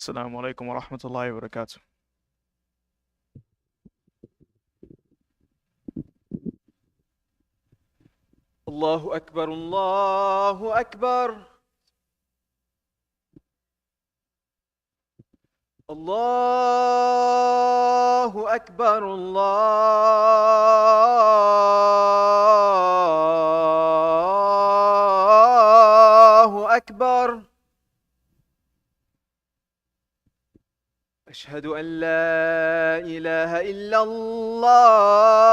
السلام عليكم ورحمة الله وبركاته. الله أكبر الله أكبر. الله أكبر الله أكبر. أشهد أن لا إله إلا الله.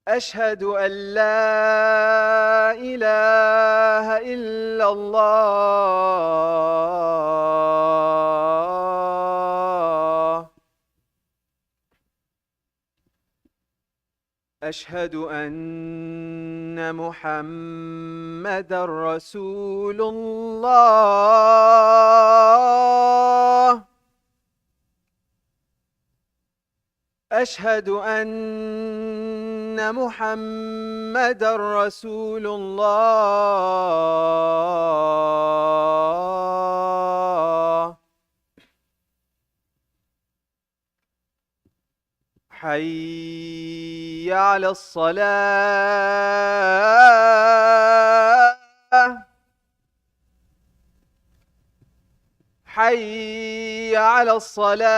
أشهد أن لا إله إلا الله. أشهد أن محمدا رسول الله. أشهد أن محمدا رسول الله. حي على الصلاة. حي على الصلاة.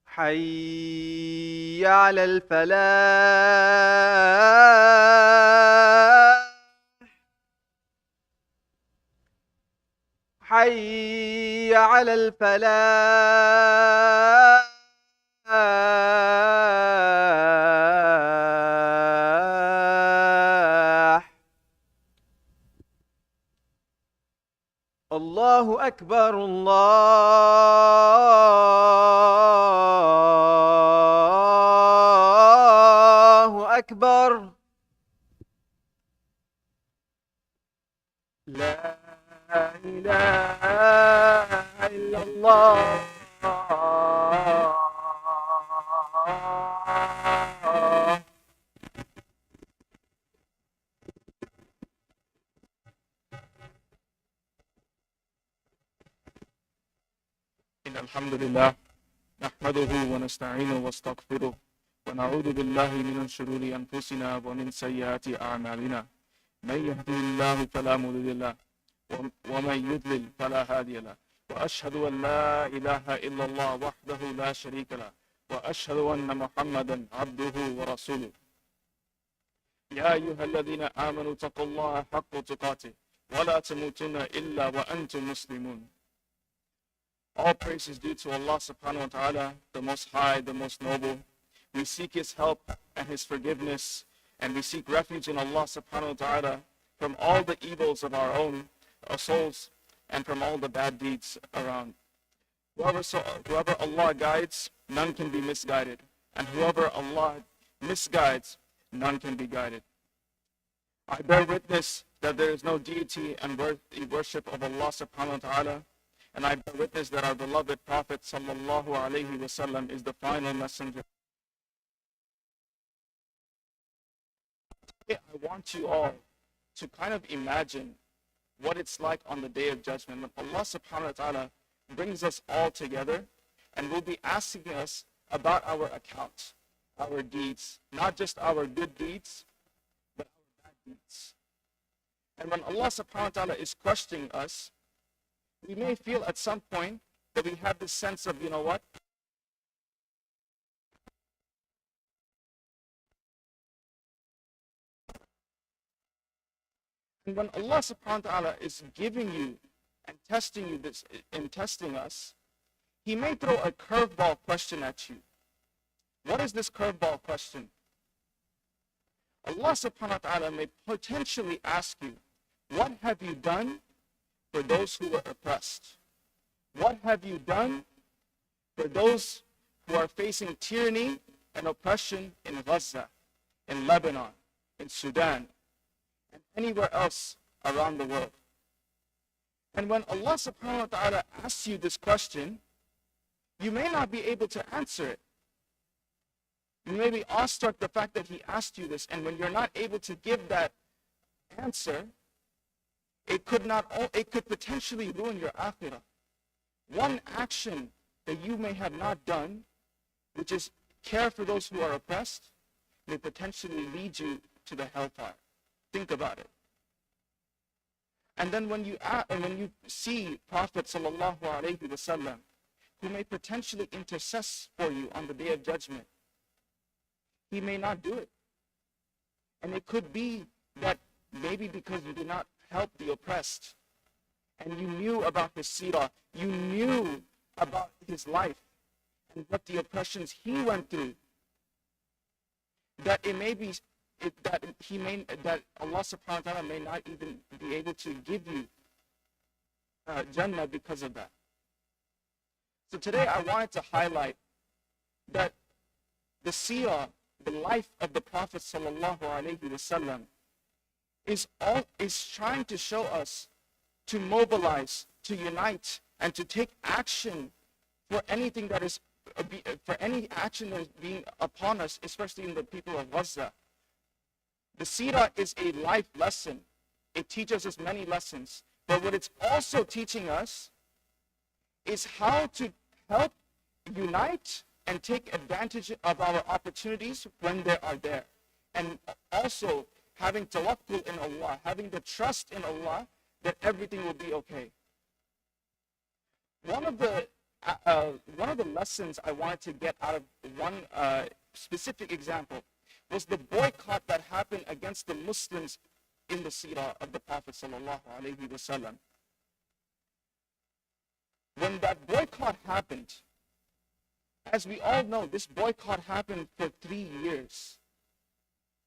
حي على الفلاح. حي على الفلاح. الله أكبر الله أكبر. لا إله إلا الله. إن الحمد لله نحمده ونستعينه واستغفره ونعوذ بالله من شرور أنفسنا ومن سيئات أعمالنا. من يهده الله فلا مضل له ومن يضلل فلا هادي له. وأشهد أن لا إله إلا الله وحده لا شريك له وأشهد أن محمدا عبده ورسوله. يا أيها الذين آمنوا اتقوا الله حق تقاته ولا تموتن إلا وأنتم مسلمون. All praise is due to Allah subhanahu wa ta'ala, the most high, the most noble. We seek His help and His forgiveness, and we seek refuge in Allah subhanahu wa ta'ala from all the evils of our own our souls and from all the bad deeds around. Whoever Allah guides, none can be misguided. And whoever Allah misguides, none can be guided. I bear witness that there is no deity and worthy worship of Allah subhanahu wa ta'ala. And I bear witness that our beloved Prophet sallallahu alaihi wasallam is the final messenger. I want you all to kind of imagine what it's like on the Day of Judgment when Allah subhanahu wa ta'ala brings us all together and will be asking us about our account, our deeds, not just our good deeds, but our bad deeds. And when Allah subhanahu wa ta'ala is questioning us, we may feel at some point that we have this sense of, you know what? And when Allah subhanahu wa ta'ala is giving you and testing you this and testing us, He may throw a curveball question at you. What is this curveball question? Allah subhanahu wa ta'ala may potentially ask you, what have you done for those who were oppressed? What have you done for those who are facing tyranny and oppression in Gaza, in Lebanon, in Sudan, and anywhere else around the world? And when Allah subhanahu wa ta'ala asks you this question, you may not be able to answer it. You may be awestruck the fact that he asked you this, and when you're not able to give that answer, it could potentially ruin your akhirah. One action that you may have not done, which is care for those who are oppressed, may potentially lead you to the hellfire. Think about it. And then when you see Prophet sallallahu alaihi wasallam, who may potentially intercess for you on the day of judgment, he may not do it. And it could be that maybe because you did not help the oppressed, and you knew about his seerah, you knew about his life, and what the oppressions he went through, that it may be that Allah subhanahu wa ta'ala may not even be able to give you Jannah because of that. So today I wanted to highlight that the seerah, the life of the Prophet sallallahu alaihi wasallam, is trying to show us to mobilize, to unite, and to take action for anything that is for any action that is being upon us, especially in the people of Gaza. The seerah is a life lesson. It teaches us many lessons. But what it's also teaching us is how to help unite and take advantage of our opportunities when they are there. And also having tawakkul in Allah, having the trust in Allah that everything will be okay. One of the lessons I wanted to get out of one specific example was the boycott that happened against the Muslims in the seerah of the Prophet sallallahu alaihi wasallam. When that boycott happened, as we all know, this boycott happened for 3 years.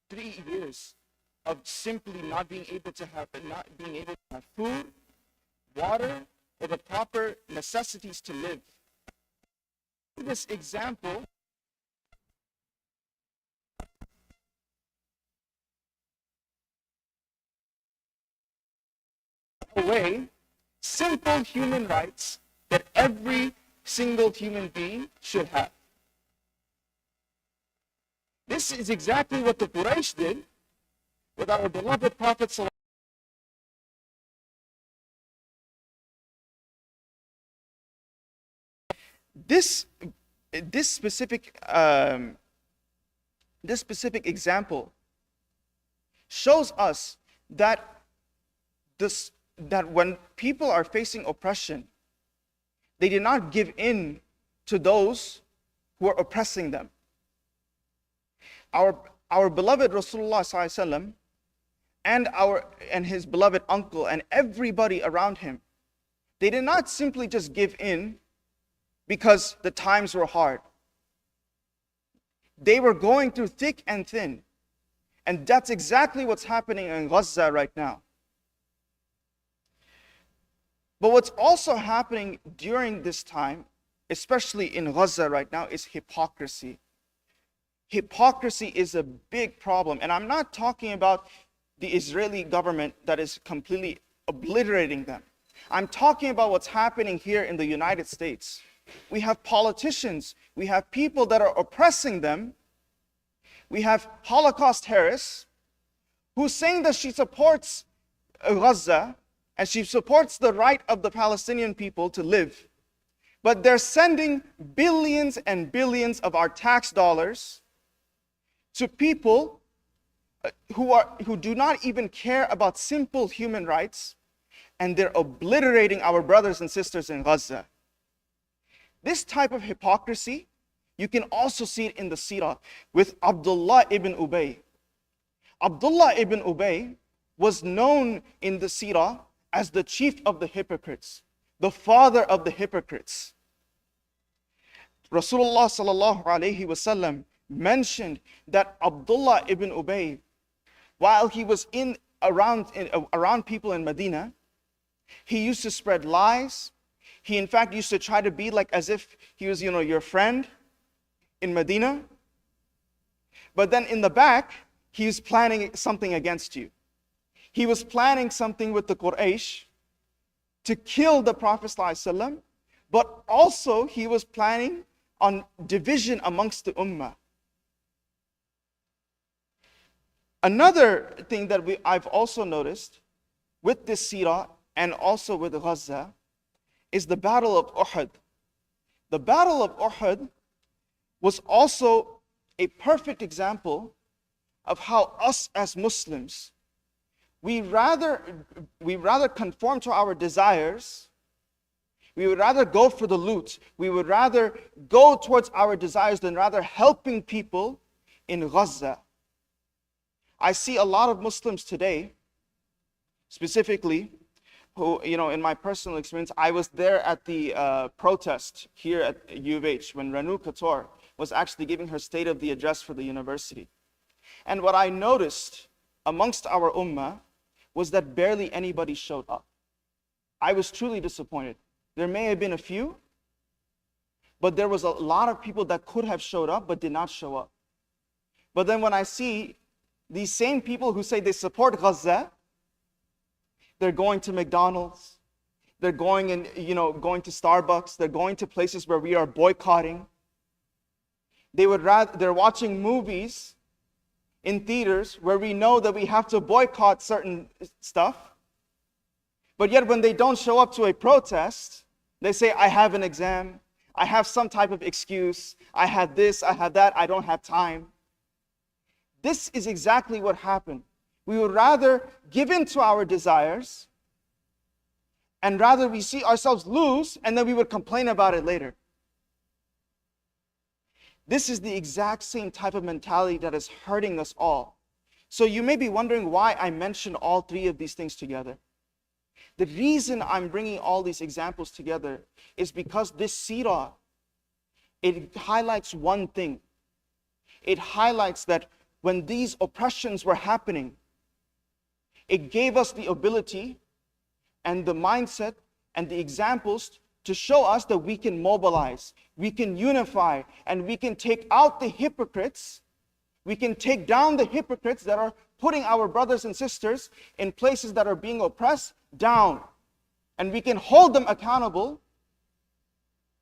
3 years of simply not being able to have food, water, or the proper necessities to live. This example away simple human rights that every single human being should have. This is exactly what the Quraysh did with our beloved Prophet sallallahu. This specific example shows us that when people are facing oppression, they did not give in to those who are oppressing them. Our beloved Rasulullah sallallahu alaihi wasallam and his beloved uncle and everybody around him, they did not simply just give in because the times were hard. They were going through thick and thin. And that's exactly what's happening in Gaza right now. But what's also happening during this time, especially in Gaza right now, is hypocrisy. Hypocrisy is a big problem. And I'm not talking about the Israeli government that is completely obliterating them. I'm talking about what's happening here in the United States. We have politicians, we have people that are oppressing them. We have Holocaust Harris, who's saying that she supports Gaza and she supports the right of the Palestinian people to live. But they're sending billions and billions of our tax dollars to people who do not even care about simple human rights, and they're obliterating our brothers and sisters in Gaza. This type of hypocrisy, you can also see it in the seerah with Abdullah ibn Ubay. Abdullah ibn Ubay was known in the seerah as the chief of the hypocrites, the father of the hypocrites. Rasulullah sallallahu alaihi wasallam mentioned that Abdullah ibn Ubay, while he was around people in Medina, he used to spread lies. He in fact used to try to be like as if he was, your friend in Medina. But then in the back, he was planning something against you. He was planning something with the Quraysh to kill the Prophet ﷺ, but also he was planning on division amongst the ummah. Another thing that I've also noticed with this seerah and also with Gaza is the Battle of Uhud. The Battle of Uhud was also a perfect example of how us as Muslims, we rather conform to our desires. We would rather go for the loot. We would rather go towards our desires than rather helping people in Gaza. I see a lot of Muslims today, specifically, who, in my personal experience, I was there at the protest here at U of H when Ranu Kaur was actually giving her State of the Address for the university. And what I noticed amongst our ummah was that barely anybody showed up. I was truly disappointed. There may have been a few, but there was a lot of people that could have showed up but did not show up. But then when I see these same people who say they support Gaza, they're going to McDonald's, they're going to Starbucks, they're going to places where we are boycotting. They're watching movies in theaters where we know that we have to boycott certain stuff. But yet when they don't show up to a protest, they say, I have an exam, I have some type of excuse, I had this, I had that, I don't have time. This is exactly what happened. We would rather give in to our desires and rather we see ourselves lose and then we would complain about it later. This is the exact same type of mentality that is hurting us all. So you may be wondering why I mentioned all three of these things together. The reason I'm bringing all these examples together is because this seerah, it highlights one thing. It highlights that when these oppressions were happening, it gave us the ability and the mindset and the examples to show us that we can mobilize, we can unify, and we can take out the hypocrites. We can take down the hypocrites that are putting our brothers and sisters in places that are being oppressed down. And we can hold them accountable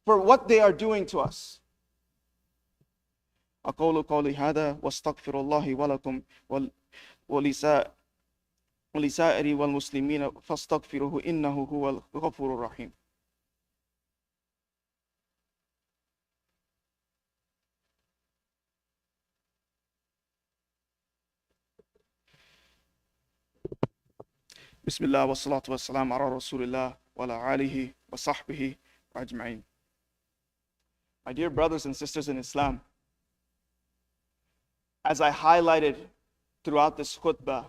for what they are doing to us. أقول قولي هذا واستغفر الله ولكم ولسائر والمسلمين فاستغفروه إنه هو الغفور الرحيم. بسم الله والصلاة والسلام على رسول الله وعلى آله وصحبه أجمعين. My dear brothers and sisters in Islam, as I highlighted throughout this khutbah,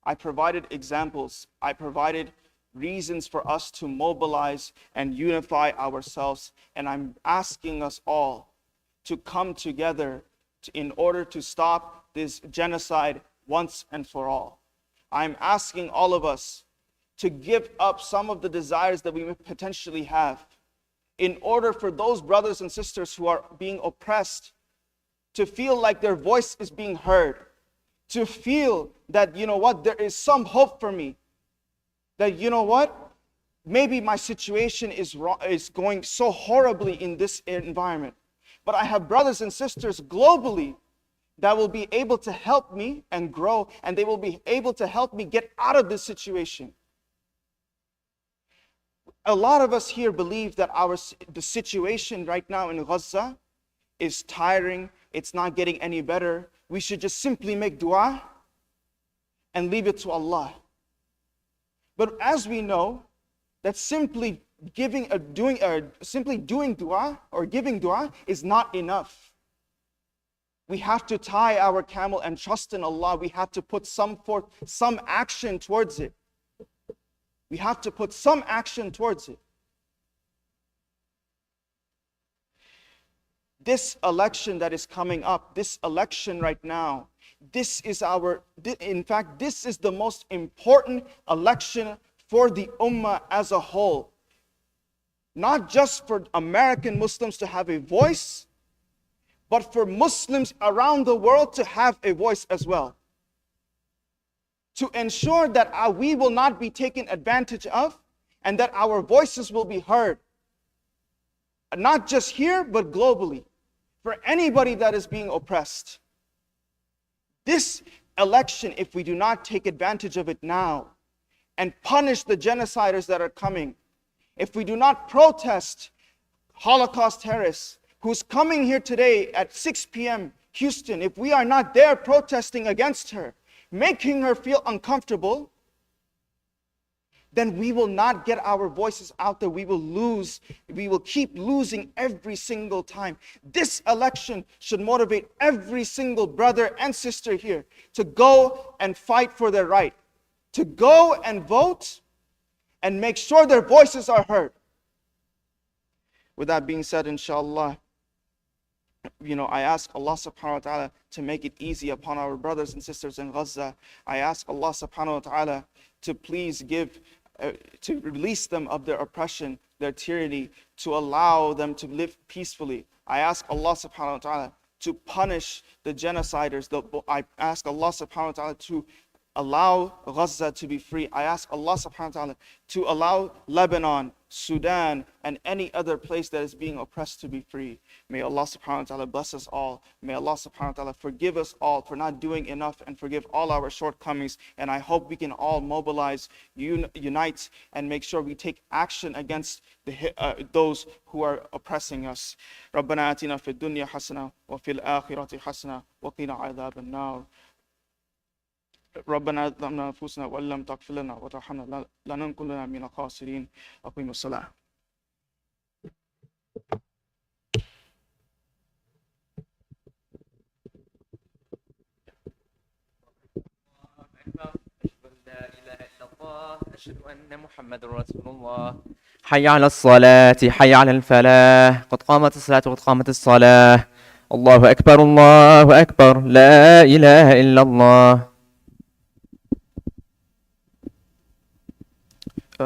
I provided examples, I provided reasons for us to mobilize and unify ourselves, and I'm asking us all to come together in order to stop this genocide once and for all. I'm asking all of us to give up some of the desires that we may potentially have in order for those brothers and sisters who are being oppressed to feel like their voice is being heard, to feel that, there is some hope for me, that, maybe my situation is going so horribly in this environment, but I have brothers and sisters globally that will be able to help me and grow, and they will be able to help me get out of this situation. A lot of us here believe that the situation right now in Gaza is tiring, it's not getting any better. We should just simply make dua and leave it to Allah. But as we know, that simply doing dua or giving dua is not enough. We have to tie our camel and trust in Allah. We have to put some action towards it. We have to put some action towards it. This election that is coming up, this election right now, this is the most important election for the ummah as a whole. Not just for American Muslims to have a voice, but for Muslims around the world to have a voice as well. To ensure that we will not be taken advantage of, and that our voices will be heard, not just here, but globally, for anybody that is being oppressed. This election, if we do not take advantage of it now and punish the genociders that are coming, if we do not protest Holocaust terrorists who's coming here today at 6 p.m. Houston, if we are not there protesting against her, making her feel uncomfortable, then we will not get our voices out there. We will keep losing every single time. This election should motivate every single brother and sister here to go and fight for their right, to go and vote and make sure their voices are heard. With that being said, inshallah, I ask Allah subhanahu wa ta'ala to make it easy upon our brothers and sisters in Gaza. I ask Allah subhanahu wa ta'ala to please to release them of their oppression, their tyranny, to allow them to live peacefully. I ask Allah subhanahu wa ta'ala to punish the genociders. I ask Allah subhanahu wa ta'ala to allow Gaza to be free. I ask Allah subhanahu wa ta'ala to allow Lebanon, Sudan, and any other place that is being oppressed to be free. May Allah subhanahu wa ta'ala bless us all. May Allah subhanahu wa ta'ala forgive us all for not doing enough and forgive all our shortcomings. And I hope we can all mobilize, unite, and make sure we take action against those who are oppressing us. رَبَّنَا آتِنَا فِي الدُّنْيَا حَسَنَةً وَفِي الْآخِرَةِ حَسَنَةً وَقِنَا عَذَابَ النَّارِ. ربنا ظلمنا أنفسنا وإن لم تغفر لنا وترحمنا لنكونن من الخاسرين. أقيموا الصلاة. أشهد أن محمد رسول الله. حي على الصلاة، حي على الفلاح، قد قامت الصلاة وقد قامت الصلاة. الله أكبر، الله أكبر، لا إله إلا الله.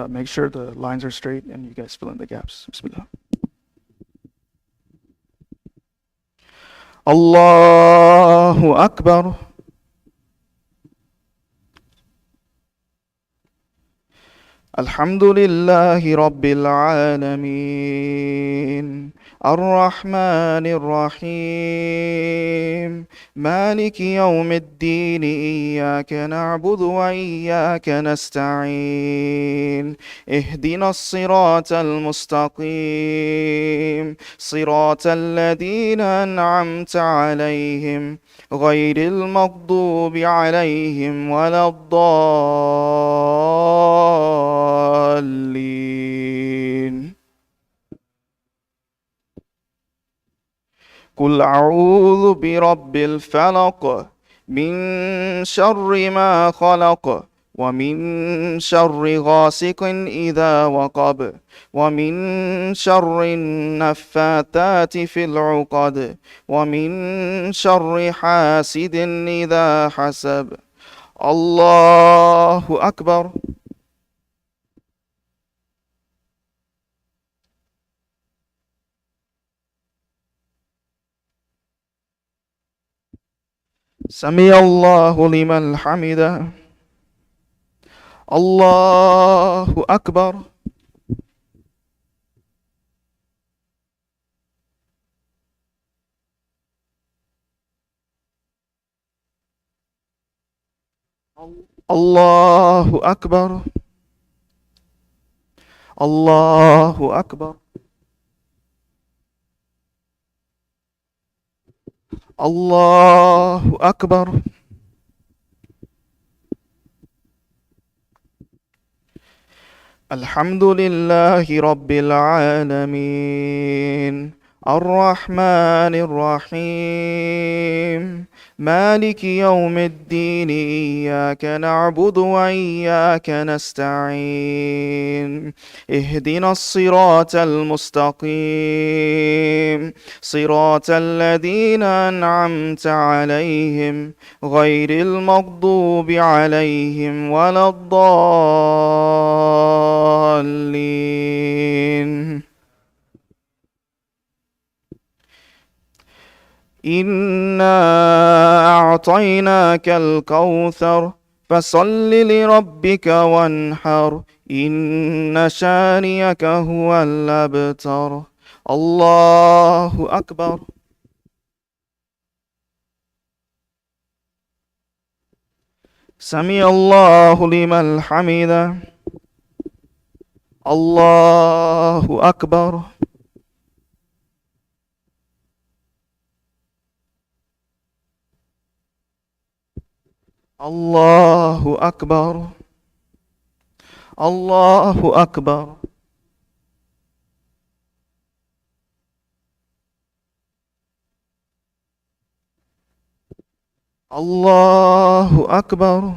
Make sure the lines are straight and you guys fill in the gaps. Bismillah. Allahu Akbar. Alhamdulillahi Rabbil Alameen. الرحمن الرحيم مالك يوم الدين إياك نعبد وإياك نستعين اهدنا الصراط المستقيم صراط الذين أنعمت عليهم غير المغضوب عليهم ولا الضالين. قل أعوذ برب الفلق من شر ما خلق ومن شر غاسق إذا وقب ومن شر النفاثات في العقد ومن شر حاسد إذا حسد. الله أكبر. سمع الله لمن حمده. الله أكبر. الله أكبر. الله أكبر. الله أكبر. الحمد لله رب العالمين الرحمن الرحيم مالك يوم الدين إياك نعبد وإياك نستعين اهدنا الصراط المستقيم صراط الذين أنعمت عليهم غير المغضوب عليهم ولا الضالين. إنا أعطيناك الكوثر فصل لربك وانحر إن شانيك هو الأبتر. الله أكبر. سمع الله لمن حمده. الله أكبر. الله أكبر. الله أكبر. الله أكبر.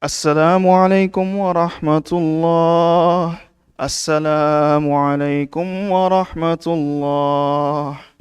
السلام عليكم ورحمة الله. السلام عليكم ورحمة الله.